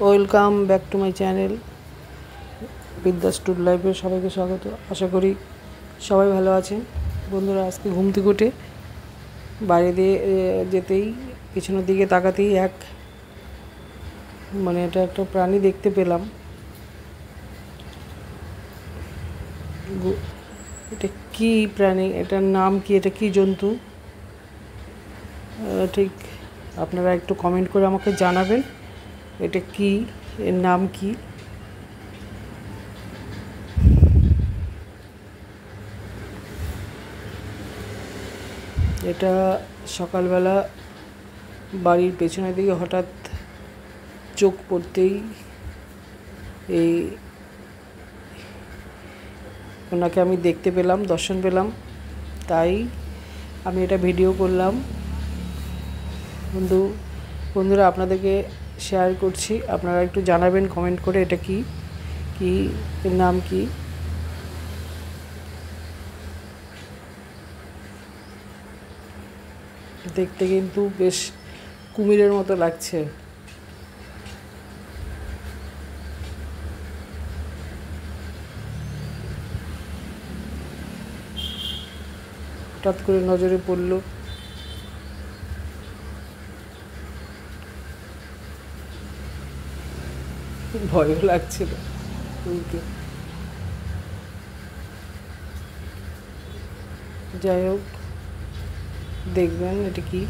Welcome back to my channel বিদ্যাস tour লাইফে সবাইকে স্বাগত। আশা করি সবাই ভালো আছেন। বন্ধুরা, আজকে ঘুম থেকে উঠে বাইরে দিয়ে যেতেই পিছনের দিকে তাকাতেই এটা একটা প্রাণী দেখতে পেলাম। এটা কি প্রাণী, এটার নাম কি, এটা কি জন্তু ঠিক আপনারা একটু কমেন্ট করে আমাকে জানাবেন এটা কি, এর নাম কি। এটা সকালবেলা বাড়ির পেছনের দিকে হঠাৎ চোখ পড়তেই এই ওনাকে আমি দেখতে পেলাম, দর্শন পেলাম, তাই আমি এটা ভিডিও করলাম। বন্ধুরা, আপনাদেরকে শেয়ার করছি, আপনারা একটু জানাবেন কমেন্ট করে এটা কি, এর নাম কি। দেখতে কিন্তু বেশ কুমিরের মতো লাগছে। হঠাৎ করে নজরে পড়ল। ভয়ও লাগছিল। যাই হোক, দেখবেন এটা কি।